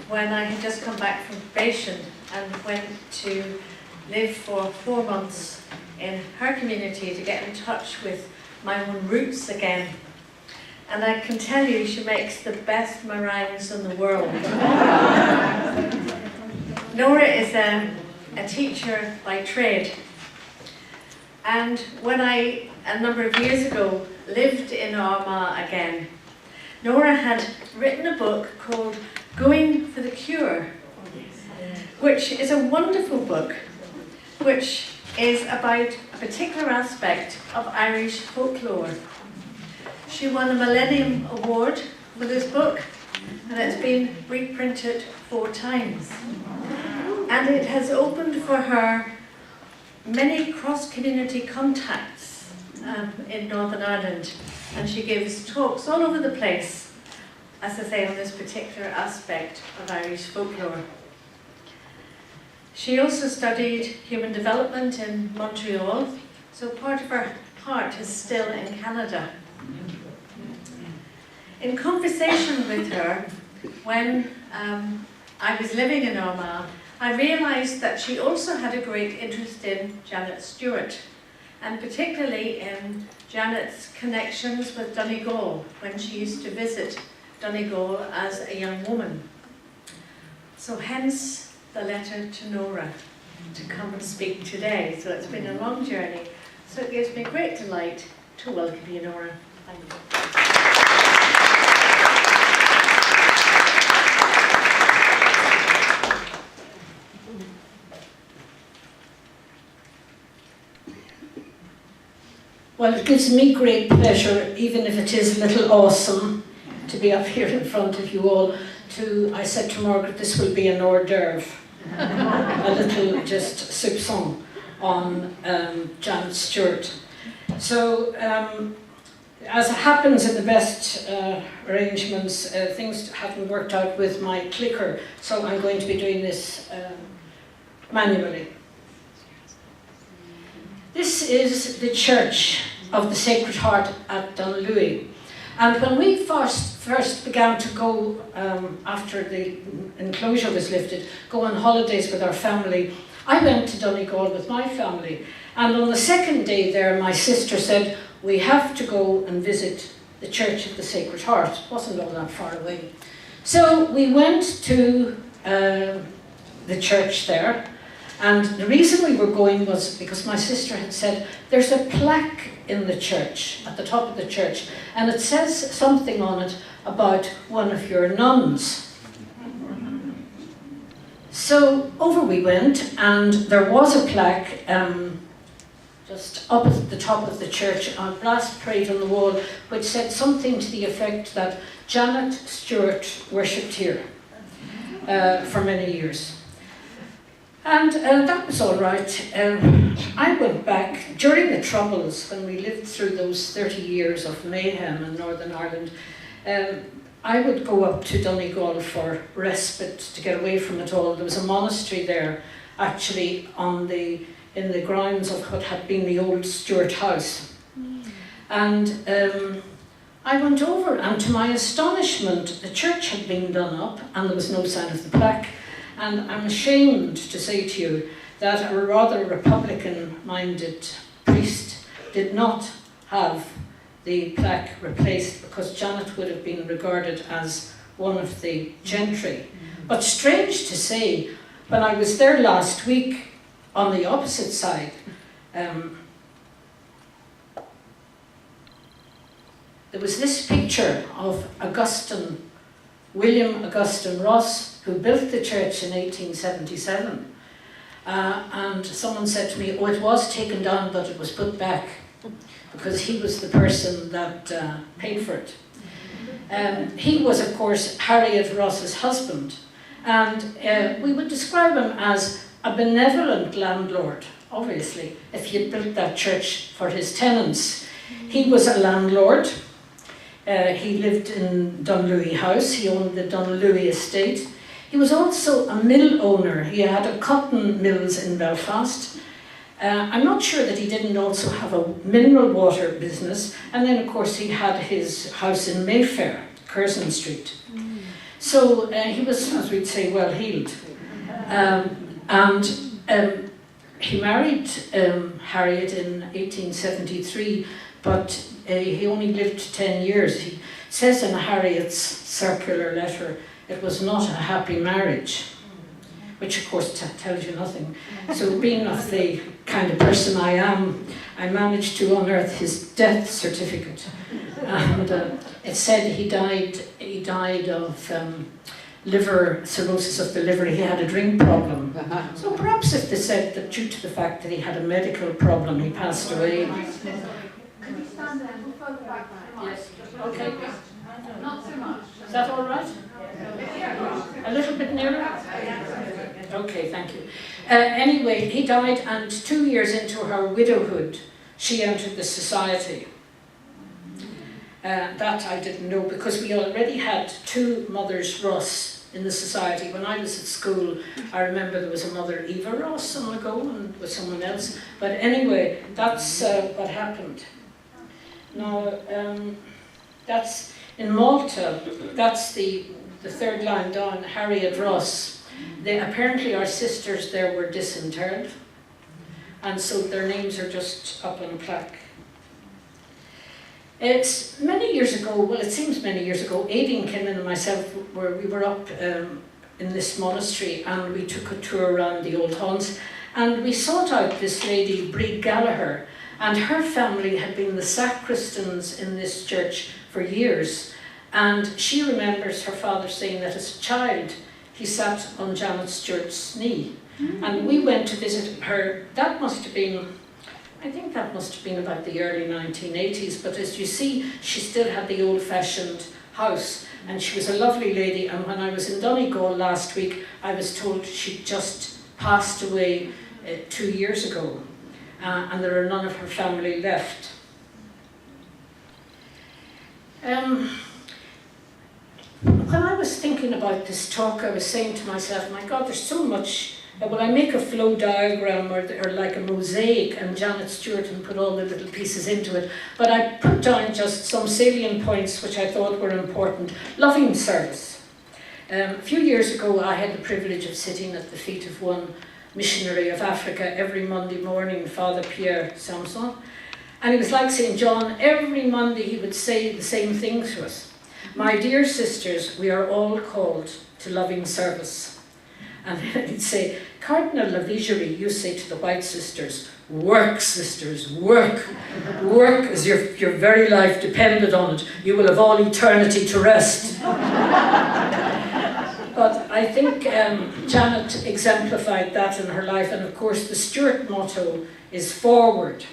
when I had just come back from probation and went to live for 4 months in her community to get in touch with my own roots again. And I can tell you, she makes the best meringues in the world. Nora is a teacher by trade. And when I, a number of years ago, lived in Armagh again, Nora had written a book called Going for the Cure, which is a wonderful book, which is about a particular aspect of Irish folklore. She won a Millennium Award for this book, and it's been reprinted 4 times. And it has opened for her many cross-community contacts in Northern Ireland, and she gives talks all over the place, as I say, on this particular aspect of Irish folklore. She also studied human development in Montreal, so part of her heart is still in Canada. In conversation with her, when I was living in Armagh, I realised that she also had a great interest in Janet Stewart, and particularly in Janet's connections with Donegal, when she used to visit Donegal as a young woman. So hence the letter to Nora to come and speak today. So it's been a long journey. So it gives me great delight to welcome you, Nora. Thank you. Well, it gives me great pleasure, even if it is a little awesome, to be up here in front of you all. I said to Margaret, this will be an hors d'oeuvre, a little just soupçon on Janet Stewart. So, as it happens in the best arrangements, things haven't worked out with my clicker, so I'm going to be doing this manually. This is the Church of the Sacred Heart at Dunlewy. And when we first began to go, after the enclosure was lifted, go on holidays with our family, I went to Donegal with my family. And on the second day there, my sister said, we have to go and visit the Church of the Sacred Heart. It wasn't all that far away. So we went to the church there. And the reason we were going was because my sister had said, there's a plaque in the church, at the top of the church, and it says something on it about one of your nuns. So over we went, and there was a plaque just up at the top of the church, on brass plate on the wall, which said something to the effect that Janet Stewart worshipped here for many years. And that was all right. I went back during the Troubles, when we lived through those 30 years of mayhem in Northern Ireland. I would go up to Donegal for respite, to get away from it all. There was a monastery there, actually, in the grounds of what had been the old Stewart house. And I went over, and to my astonishment, the church had been done up, and there was no sign of the plaque. And I'm ashamed to say to you that a rather Republican-minded priest did not have the plaque replaced, because Janet would have been regarded as one of the gentry. But strange to say, when I was there last week, on the opposite side, there was this picture of William Augustine Ross, who built the church in 1877. And someone said to me, oh, it was taken down, but it was put back, because he was the person that paid for it. He was, of course, Harriet Ross's husband, and we would describe him as a benevolent landlord, obviously, if he had built that church for his tenants. He was a landlord. He lived in Dunlewy House. He owned the Dunlewy estate. He was also a mill owner. He had a cotton mills in Belfast. I'm not sure that he didn't also have a mineral water business. And then, of course, he had his house in Mayfair, Curzon Street. So he was, as we'd say, well heeled. He married Harriet in 1873, but he only lived 10 years. He says in Harriet's circular letter, it was not a happy marriage, which of course tells you nothing. So being of the kind of person I am, I managed to unearth his death certificate. And it said he died of liver cirrhosis of the liver. He had a drink problem. So perhaps if they said that due to the fact that he had a medical problem, he passed away. Can you stand there and further back? Yes. Okay. Not so much. Is that all right? A little bit nearer? Okay, thank you. Anyway, he died, and 2 years into her widowhood, she entered the society. That I didn't know, because we already had 2 Mothers Ross in the society. When I was at school, I remember there was a Mother Eva Ross on the go and with someone else. But anyway, that's what happened. Now, that's in Malta, that's the third line down, Harriet Ross. Apparently our sisters there were disinterred, and so their names are just up on a plaque. It's many years ago, well it seems many years ago, Aideen came in and myself, we were up in this monastery, and we took a tour around the old haunts, and we sought out this lady, Brig Gallagher, and her family had been the sacristans in this church for years, and she remembers her father saying that as a child he sat on Janet Stewart's knee, and we went to visit her. That must have been, I think that must have been about the early 1980s, but as you see, she still had the old-fashioned house, and she was a lovely lady. And when I was in Donegal last week, I was told she'd just passed away 2 years ago, and there are none of her family left. When I was thinking about this talk, I was saying to myself, my God, there's so much. Will I make a flow diagram or like a mosaic and Janet Stewart and put all the little pieces into it? But I put down just some salient points which I thought were important. Loving service. A few years ago, I had the privilege of sitting at the feet of one missionary of Africa every Monday morning, Father Pierre Samson. And he was like St. John. Every Monday he would say the same thing to us. My dear sisters, we are all called to loving service. And then he'd say, Cardinal Lavigerie used to say to the white sisters, work, sisters, work. Work as your very life depended on it. You will have all eternity to rest. But I think Janet exemplified that in her life. And of course, the Stewart motto is forward.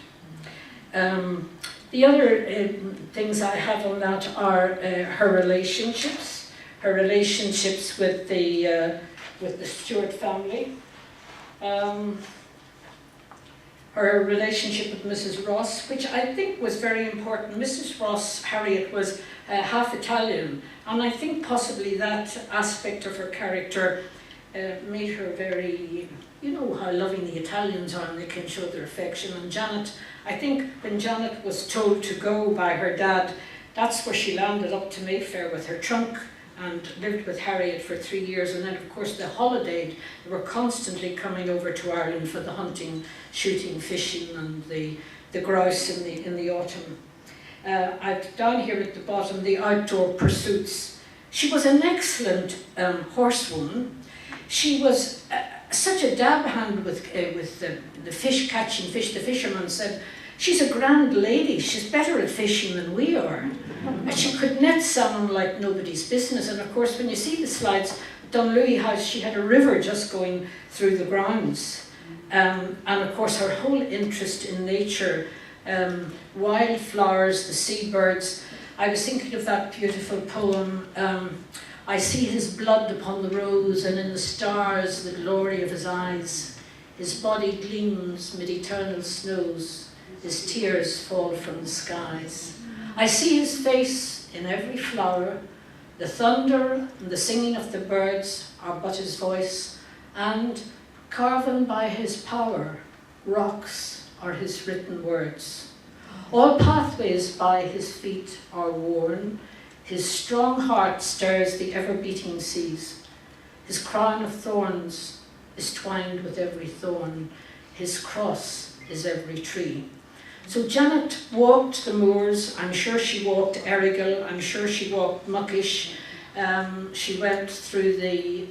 The other things I have on that are her relationships with the Stewart family, her relationship with Mrs. Ross, which I think was very important. Mrs. Ross, Harriet, was half Italian, and I think possibly that aspect of her character made her very, you know how loving the Italians are and they can show their affection. And Janet, I think when Janet was told to go by her dad, that's where she landed up to Mayfair with her trunk and lived with Harriet for 3 years. And then of course they holidayed. They were constantly coming over to Ireland for the hunting, shooting, fishing and the grouse in the autumn. I've down here at the bottom the outdoor pursuits. She was an excellent horsewoman. She was such a dab hand with the fish, catching fish. The fisherman said, she's a grand lady, she's better at fishing than we are. And she could net salmon like nobody's business. And of course, when you see the slides, Dunlewy House, she had a river just going through the grounds. And of course, her whole interest in nature, wildflowers, the seabirds. I was thinking of that beautiful poem, I see his blood upon the rose, and in the stars the glory of his eyes. His body gleams mid eternal snows, his tears fall from the skies. I see his face in every flower, the thunder and the singing of the birds are but his voice, and carven by his power, rocks are his written words. All pathways by his feet are worn, His strong heart stirs the ever-beating seas. His crown of thorns is twined with every thorn. His cross is every tree. So Janet walked the moors. I'm sure she walked Errigal. I'm sure she walked Muckish. She went through the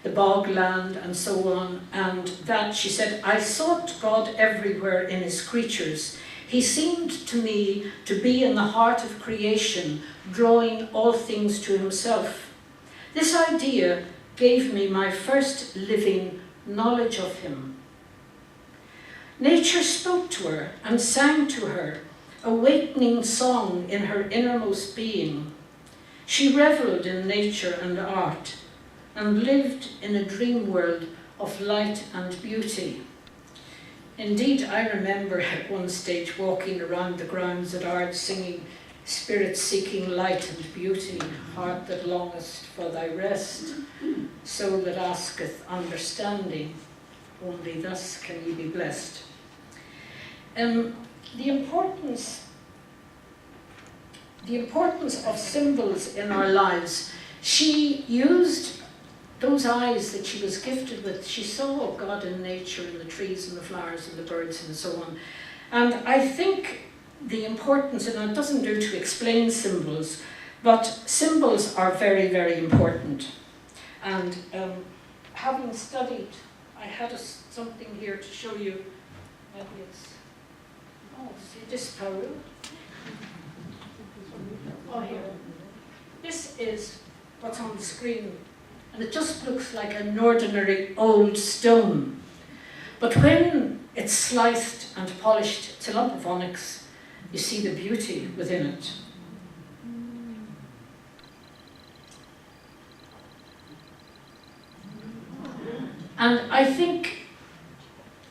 bogland and so on. And that, she said, I sought God everywhere in his creatures. He seemed to me to be in the heart of creation, drawing all things to himself. This idea gave me my first living knowledge of him. Nature spoke to her and sang to her, awakening song in her innermost being. She revelled in nature and art, and lived in a dream world of light and beauty. Indeed, I remember at one stage walking around the grounds at Ard singing, Spirit seeking light and beauty, heart that longest for thy rest, soul that asketh understanding, only thus can ye be blessed. The importance of symbols in our lives. She used those eyes that she was gifted with. She saw God in nature, in the trees and the flowers and the birds and so on. And I think the importance, and it doesn't do to explain symbols, but symbols are very, very important. And having studied, I had something here to show you. Maybe it's, oh, see this Peru? Oh, here. This is what's on the screen. And it just looks like an ordinary old stone. But when it's sliced and polished, it's a lump of onyx, you see the beauty within it. And I think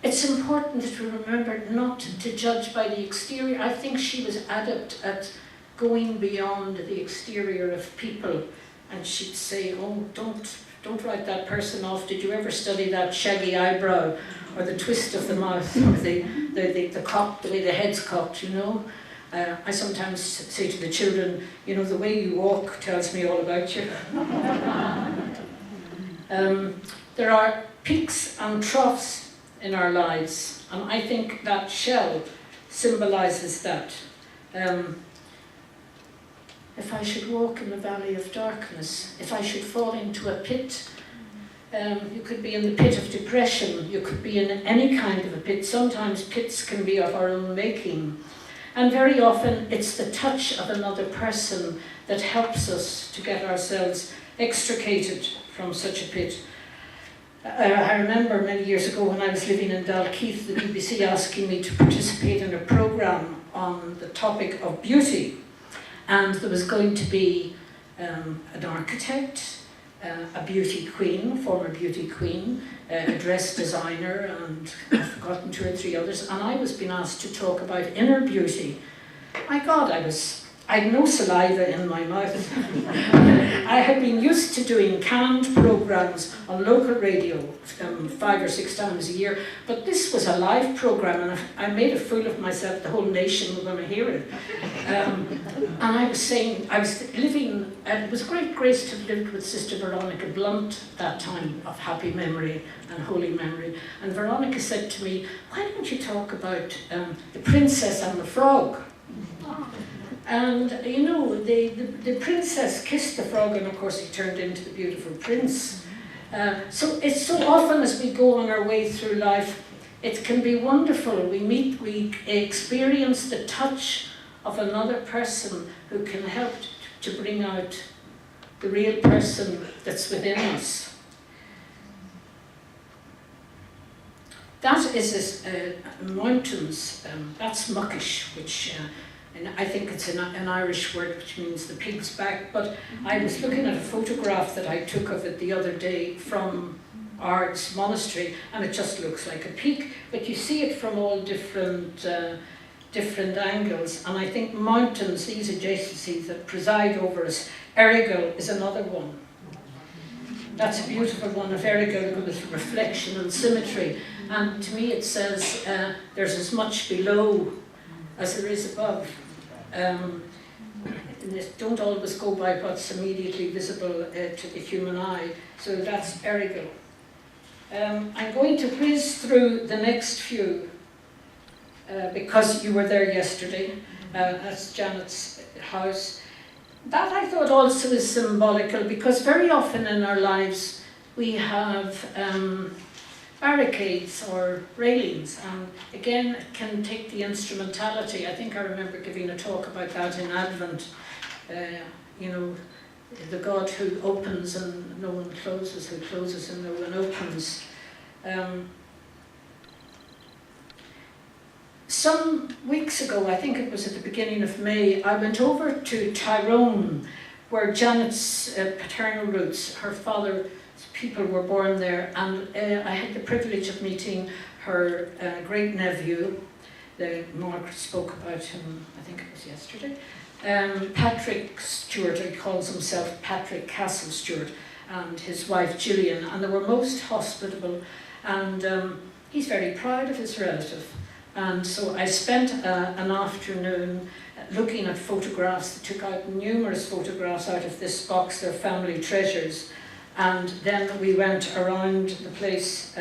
it's important that we remember not to judge by the exterior. I think she was adept at going beyond the exterior of people. And she'd say, oh, don't write that person off. Did you ever study that shaggy eyebrow, or the twist of the mouth, or the cock, the way the head's cocked, you know? I sometimes say to the children, you know, the way you walk tells me all about you. There are peaks and troughs in our lives, and I think that shell symbolises that. If I should walk in the valley of darkness, if I should fall into a pit, you could be in the pit of depression, you could be in any kind of a pit. Sometimes pits can be of our own making. And very often it's the touch of another person that helps us to get ourselves extricated from such a pit. I remember many years ago when I was living in Dalkeith, the BBC asking me to participate in a programme on the topic of beauty. And there was going to be an architect, a beauty queen, former beauty queen, a dress designer, and I've forgotten 2 or 3 others. And I was being asked to talk about inner beauty. My God, I had no saliva in my mouth. I had been used to doing canned programmes on local radio 5 or 6 times a year, but this was a live programme, and I made a fool of myself. The whole nation were going to hear it. And I was saying, I was living, and it was a great grace to have lived with Sister Veronica Blunt that time, of happy memory and holy memory. And Veronica said to me, why don't you talk about the princess and the frog? And, you know, the princess kissed the frog, and of course he turned into the beautiful prince. So it's so often as we go on our way through life, it can be wonderful. We experience the touch of another person who can help to bring out the real person that's within us. That is mountains, that's muckish, which and I think it's an Irish word which means the pig's back, but I was looking at a photograph that I took of it the other day from Ard's monastery, and it just looks like a peak, but you see it from all different angles, and I think mountains, these adjacencies that preside over us, Errigal is another one. That's a beautiful one of Errigal with reflection and symmetry, and to me it says there's as much below as there is above. don't always go by what's immediately visible to the human eye. So that's Errigal. I'm going to whiz through the next few because you were there yesterday. That's Janet's house. That I thought also is symbolical, because very often in our lives we have barricades or railings, and again it can take the instrumentality. I think I remember giving a talk about that in Advent, you know, the God who opens and no one closes, who closes and no one opens. Some weeks ago, I think it was at the beginning of May, I went over to Tyrone, where Janet's paternal roots, her father's people were born there, and I had the privilege of meeting her great nephew. Margaret spoke about him, I think it was yesterday. Patrick Stewart, he calls himself Patrick Castle Stewart, and his wife Gillian, and they were most hospitable, and he's very proud of his relative. And so I spent an afternoon looking at photographs. They took out numerous photographs out of this box, their family treasures, and then we went around the place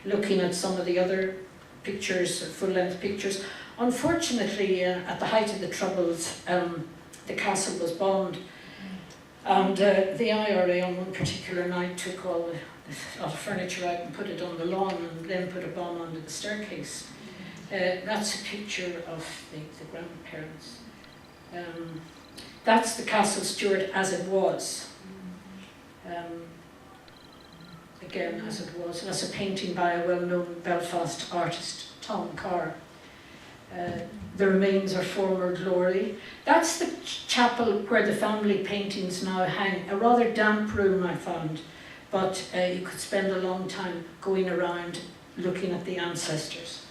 looking at some of the other pictures, full-length pictures. Unfortunately, at the height of the Troubles, the castle was bombed, and the IRA on one particular night took all a lot of furniture out and put it on the lawn, and then put a bomb under the staircase. That's a picture of the grandparents. That's the Castle Stewart as it was. Again, as it was. And that's a painting by a well-known Belfast artist, Tom Carr. The remains are former glory. That's the chapel where the family paintings now hang. A rather damp room, I found, but you could spend a long time going around looking at the ancestors.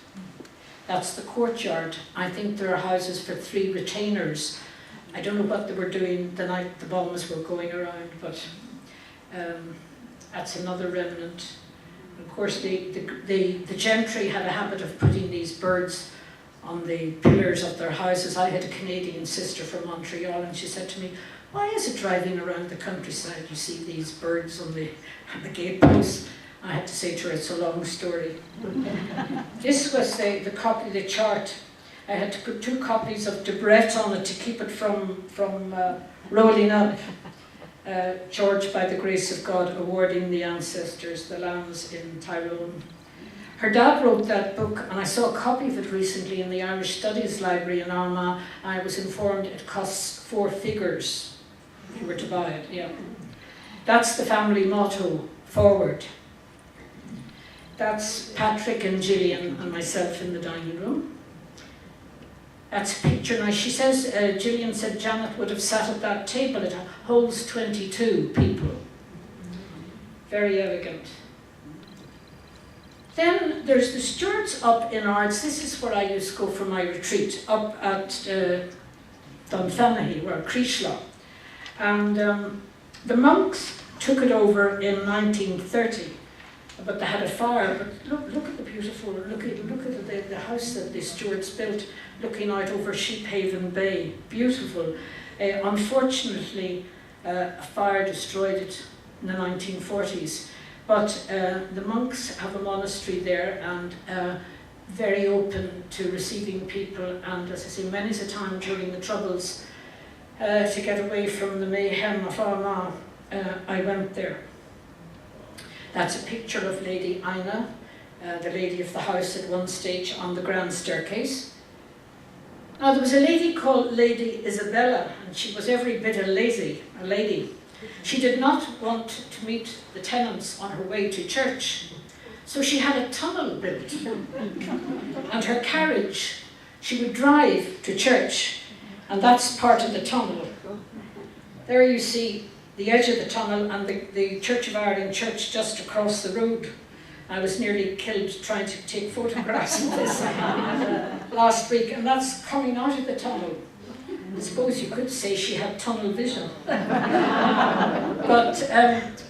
That's the courtyard. I think there are houses for 3 retainers. I don't know what they were doing the night the bombs were going around, but that's another remnant. Of course, the gentry had a habit of putting these birds on the pillars of their houses. I had a Canadian sister from Montreal, and she said to me, "Why is it driving around the countryside you see these birds on the gateposts?" I had to say to her, it's a long story. This was the copy, the chart. I had to put 2 copies of Debrett on it to keep it from rolling up. George, by the grace of God, awarding the ancestors, the lambs in Tyrone. Her dad wrote that book, and I saw a copy of it recently in the Irish Studies Library in Armagh. I was informed it costs 4 figures if you were to buy it. Yeah, that's the family motto, forward. That's Patrick and Gillian and myself in the dining room. That's a picture. Now she says, Gillian said Janet would have sat at that table. It holds 22 people. Very elegant. Then there's the Stewarts up in Ards. This is where I used to go for my retreat, up at Dunfanaghy, or Creeshlaw. And the monks took it over in 1930. But they had a fire. But look at the beautiful, look at the house that the Stewarts built, looking out over Sheephaven Bay. Beautiful. Unfortunately, a fire destroyed it in the 1940s. But the monks have a monastery there, and very open to receiving people. And as I say, many a time during the Troubles, to get away from the mayhem of Armagh, I went there. That's a picture of Lady Ina, the lady of the house at one stage on the grand staircase. Now there was a lady called Lady Isabella, and she was every bit a lady. She did not want to meet the tenants on her way to church, so she had a tunnel built. And her carriage, she would drive to church, and that's part of the tunnel. There you see the edge of the tunnel and the Church of Ireland church just across the road. I was nearly killed trying to take photographs of this last week, and that's coming out of the tunnel. I suppose you could say she had tunnel vision. But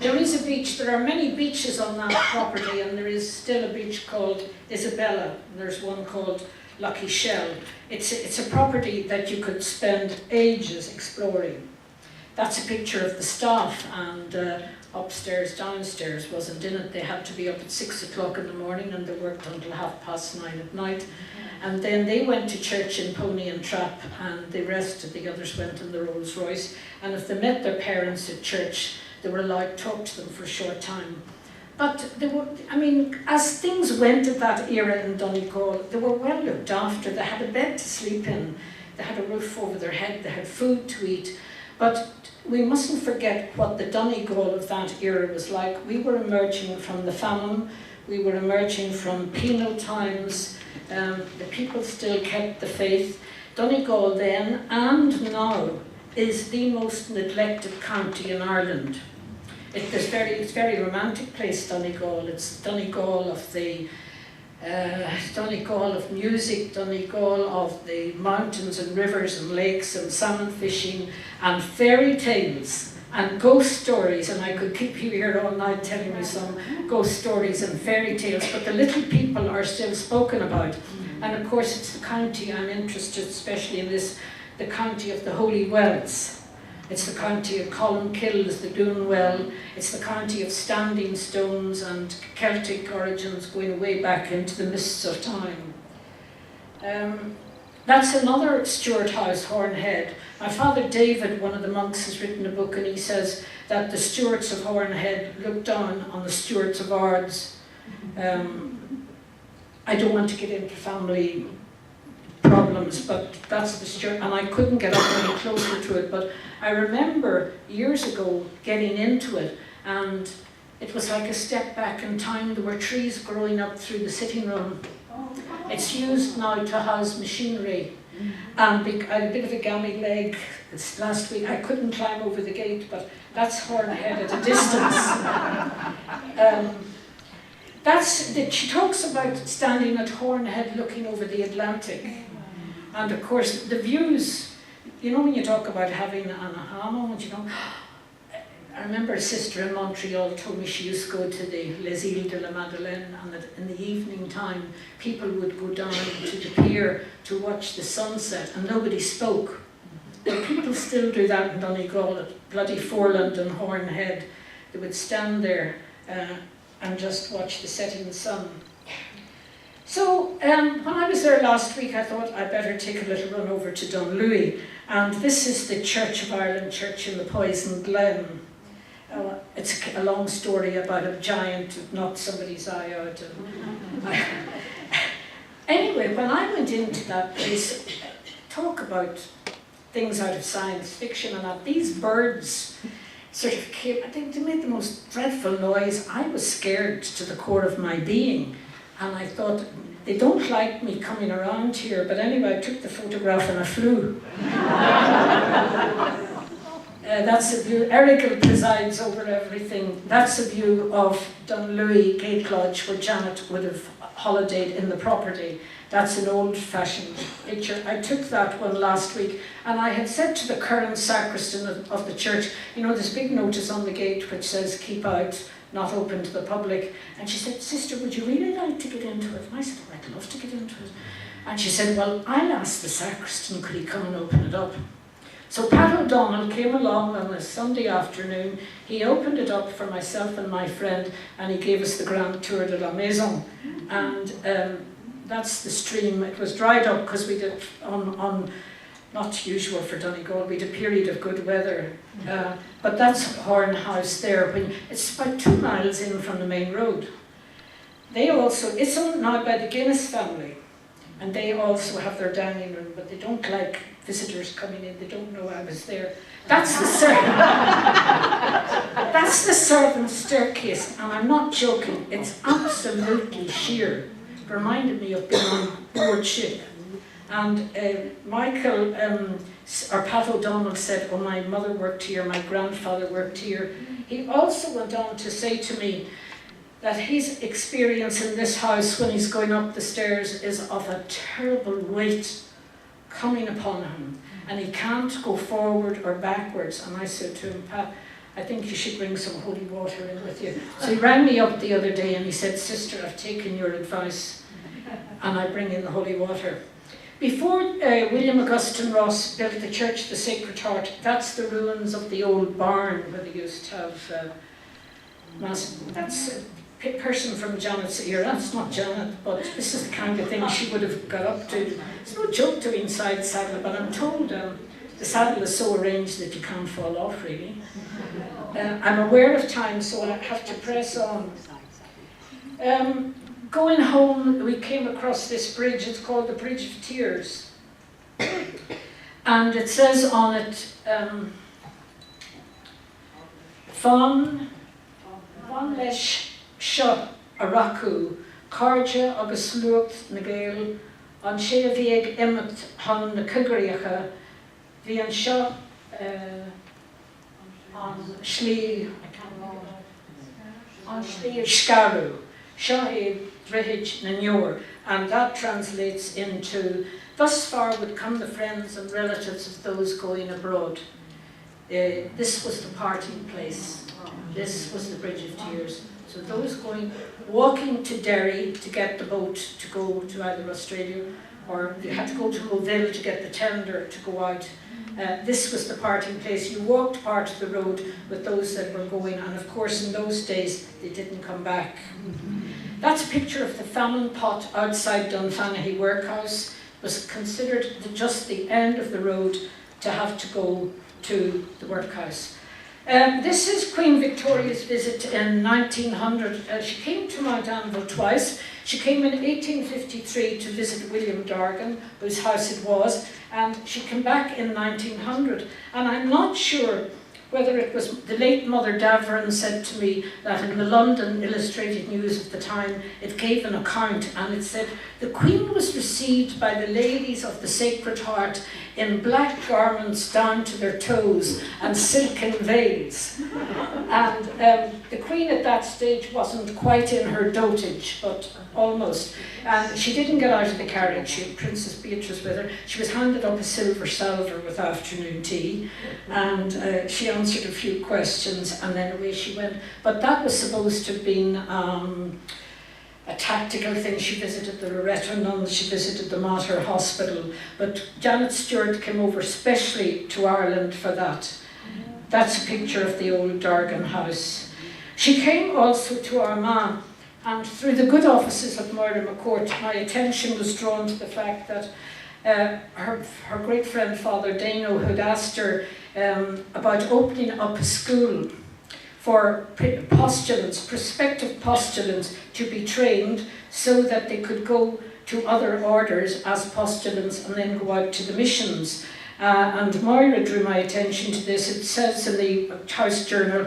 there is a beach, there are many beaches on that property, and there is still a beach called Isabella, and there's one called Lucky Shell. It's a property that you could spend ages exploring. That's a picture of the staff, and upstairs, downstairs wasn't in it. They had to be up at 6 o'clock in the morning, and they worked until 9:30 at night. And then they went to church in Pony and Trap, and the rest of the others went in the Rolls Royce. And if they met their parents at church, they were allowed to talk to them for a short time. But they were, I mean, as things went at that era in Donegal, they were well looked after. They had a bed to sleep in, they had a roof over their head, they had food to eat. But we mustn't forget what the Donegal of that era was like. We were emerging from the famine, we were emerging from penal times, the people still kept the faith. Donegal then and now is the most neglected county in Ireland. It's a very romantic place, Donegal. It's Donegal of the Donegal of music, Donegal of the mountains and rivers and lakes and salmon fishing and fairy tales and ghost stories. And I could keep you here all night telling you some ghost stories and fairy tales, but the little people are still spoken about. And of course it's the county I'm interested especially in this, the county of the Holy Wells. It's the county of Columkills, the Doon Well. It's the county of standing stones and Celtic origins going way back into the mists of time. That's another Stuart house, Hornhead. My father David, one of the monks, has written a book, and he says that the Stuarts of Hornhead looked down on the Stuarts of Ards. I don't want to get into family problems, but that's the Stuart, and I couldn't get up any closer to it, but I remember years ago getting into it, and it was like a step back in time. There were trees growing up through the sitting room. It's used now to house machinery, and I had a bit of a gammy leg last week. I couldn't climb over the gate, but that's Hornhead at a distance. She talks about standing at Hornhead looking over the Atlantic. And of course, the views, you know, when you talk about having an aha moment, you know, I remember a sister in Montreal told me she used to go to the Les Îles de la Madeleine, and that in the evening time, people would go down to the pier to watch the sunset, and nobody spoke. But people still do that in Donegal, at bloody Foreland and Hornhead. They would stand there and just watch the setting sun. So when I was there last week, I thought I'd better take a little run over to Dunlewy, and this is the Church of Ireland church in the Poison Glen. It's a long story about a giant who knocked somebody's eye out. Anyway, when I went into that place, talk about things out of science fiction and that, these birds sort of came, they made the most dreadful noise. I was scared to the core of my being. And I thought, they don't like me coming around here, but anyway, I took the photograph and I flew. That's a view, Errigal presides over everything. That's a view of Dunlewy Gate Lodge, where Janet would have holidayed in the property. That's an old-fashioned picture. I took that one last week, and I had said to the current sacristan of the church, you know, there's a big notice on the gate which says, keep out, not open to the public. And she said, sister, would you really like to get into it? And I said, oh, I'd love to get into it. And she said, well, I'll ask the sacristan, could he come and open it up? So Pat O'Donnell came along on a Sunday afternoon. He opened it up for myself and my friend, and he gave us the grand tour de la maison. And that's the stream. It was dried up because we did on not usual for Donegal, we had a period of good weather. But that's Horn House there. It's about 2 miles in from the main road. It's owned now by the Guinness family, and they also have their dining room, but they don't like visitors coming in. They don't know I was there. That's the servants' staircase, and I'm not joking. It's absolutely sheer. It reminded me of being on board ship. And Michael, or Pat O'Donnell said, oh, my mother worked here, my grandfather worked here. He also went on to say to me that his experience in this house when he's going up the stairs is of a terrible weight coming upon him. and he can't go forward or backwards. And I said to him, Pat, I think you should bring some holy water in with you. So he rang me up the other day and he said, Sister, I've taken your advice and I bring in the holy water. Before William Augustine Ross built the Church of the Sacred Heart, that's the ruins of the old barn where they used to have mass. That's a person from Janet's era. That's not Janet, but this is the kind of thing she would have got up to. It's no joke to be inside the saddle, but I'm told the saddle is so arranged that you can't fall off, really. I'm aware of time, so I have to press on. Going home, we came across this bridge. It's called the Bridge of Tears. And it says on it, Fan leis seo aracu, Carja agus lucht na gael, an sé a bhíag imimet han na cugriacha, bhí an seo an slí, an slí scaru, seo é drihid na neor, and that translates into, thus far would come the friends and relatives of those going abroad. This was the parting place. This was the Bridge of Tears. So those walking to Derry to get the boat to go to either Australia, or you had to go to Moville to get the tender to go out. This was the parting place. You walked part of the road with those that were going, and of course in those days they didn't come back. That's a picture of the famine pot outside Dunfanaghy Workhouse. It was considered just the end of the road to have to go to the workhouse. This is Queen Victoria's visit in 1900. She came to Mount Anville twice. She came in 1853 to visit William Dargan, whose house it was, and she came back in 1900. And I'm not sure whether it was the late Mother Davern said to me that in the London Illustrated News of the time, it gave an account, and it said, the Queen was received by the ladies of the Sacred Heart in black garments down to their toes and silken veils. And the Queen at that stage wasn't quite in her dotage, but almost. And she didn't get out of the carriage. She had Princess Beatrice with her. She was handed up a silver salver with afternoon tea, and she answered a few questions, and then away she went. But that was supposed to have been a tactical thing. She visited the Loreto nuns, she visited the Mater Hospital, but Janet Stewart came over specially to Ireland for that. That's a picture of the old Dargan house. She came also to Armagh, and through the good offices of Moira McCourt, my attention was drawn to the fact that her great friend Father Dano had asked her about opening up a school for postulants, prospective postulants, to be trained so that they could go to other orders as postulants and then go out to the missions. And Moira drew my attention to this. It says in the House Journal,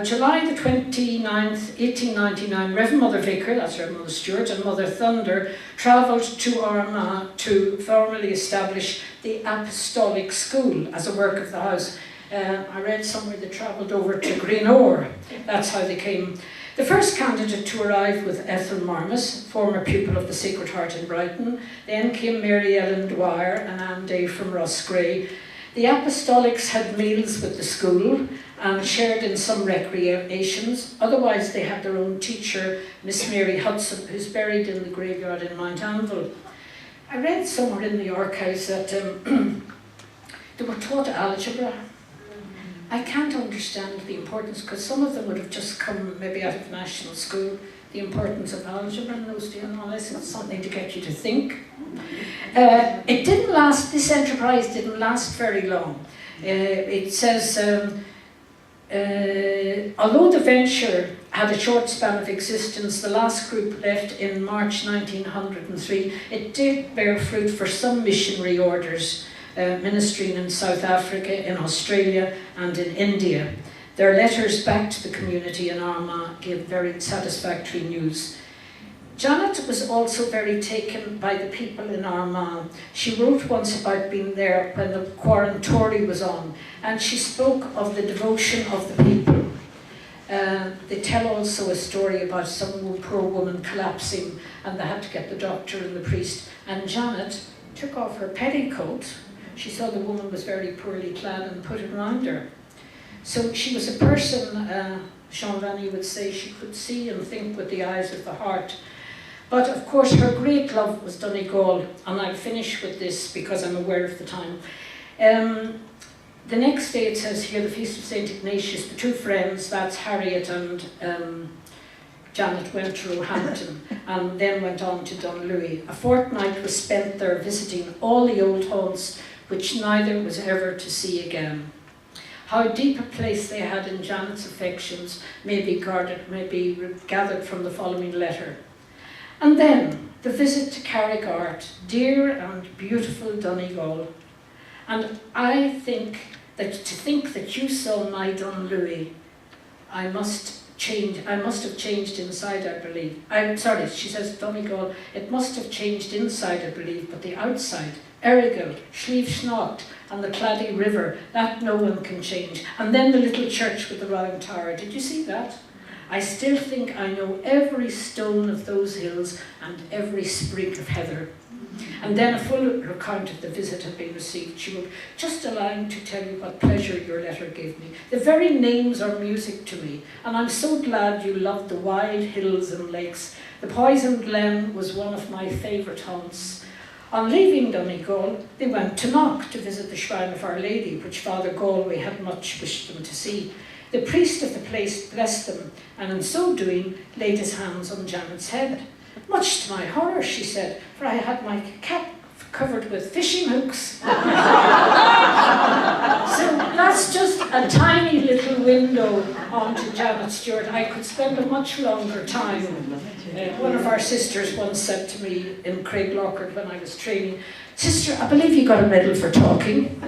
July the 29th, 1899, Reverend Mother Vicar, that's Reverend Mother Stewart, and Mother Thunder travelled to Armagh to formally establish the Apostolic School as a work of the house. I read somewhere they travelled over to Greenore. That's how they came. The first candidate to arrive was Ethel Marmas, former pupil of the Sacred Heart in Brighton. Then came Mary Ellen Dwyer and Anne Day from Rossgrey. The Apostolics had meals with the school and shared in some recreations. Otherwise, they had their own teacher, Miss Mary Hudson, who's buried in the graveyard in Mount Anville. I read somewhere in the archives that they were taught algebra. I can't understand the importance, because some of them would have just come maybe out of national school, the importance of algebra in those days, unless it's something to get you to think. It didn't last, this enterprise didn't last very long. It says, although the venture had a short span of existence, the last group left in March 1903, it did bear fruit for some missionary orders, ministering in South Africa, in Australia and in India. Their letters back to the community in Armagh gave very satisfactory news. Janet was also very taken by the people in Armagh. She wrote once about being there when the Quarantory was on, and she spoke of the devotion of the people. They tell also a story about some poor woman collapsing, and they had to get the doctor and the priest, and Janet took off her petticoat, she saw the woman was very poorly clad and put it around her. So she was a person, Jean Rani would say, she could see and think with the eyes of the heart. But of course her great love was Donegal, and I'll finish with this because I'm aware of the time. The next day it says here, the Feast of St. Ignatius, the two friends, that's Harriet and Janet, went to Roehampton and then went on to Dunlewy. A fortnight was spent there visiting all the old haunts which neither was ever to see again. How deep a place they had in Janet's affections may be gathered from the following letter. And then the visit to Carrigart, dear and beautiful Donegal. And I think that to think that you saw my Dunlewy, I must have changed inside, I believe. I'm sorry, she says Donegal, it must have changed inside, I believe, but the outside, Errigal, Slieve Snacht, and the Claddy River, that no one can change. And then the little church with the round tower, did you see that? I still think I know every stone of those hills and every sprig of heather. And then a full account of the visit had been received. She wrote, just allowing to tell you what pleasure your letter gave me. The very names are music to me, and I'm so glad you loved the wide hills and lakes. The Poison Glen was one of my favourite haunts. On leaving Donegal, they went to Knock to visit the Shrine of Our Lady, which Father Galway had much wished them to see. The priest of the place blessed them, and in so doing laid his hands on Janet's head. Much to my horror, she said, for I had my cap covered with fishing hooks. So that's just a tiny little window onto Janet Stewart. I could spend a much longer time. One of our sisters once said to me in Craiglockert when I was training, "Sister, I believe you got a medal for talking."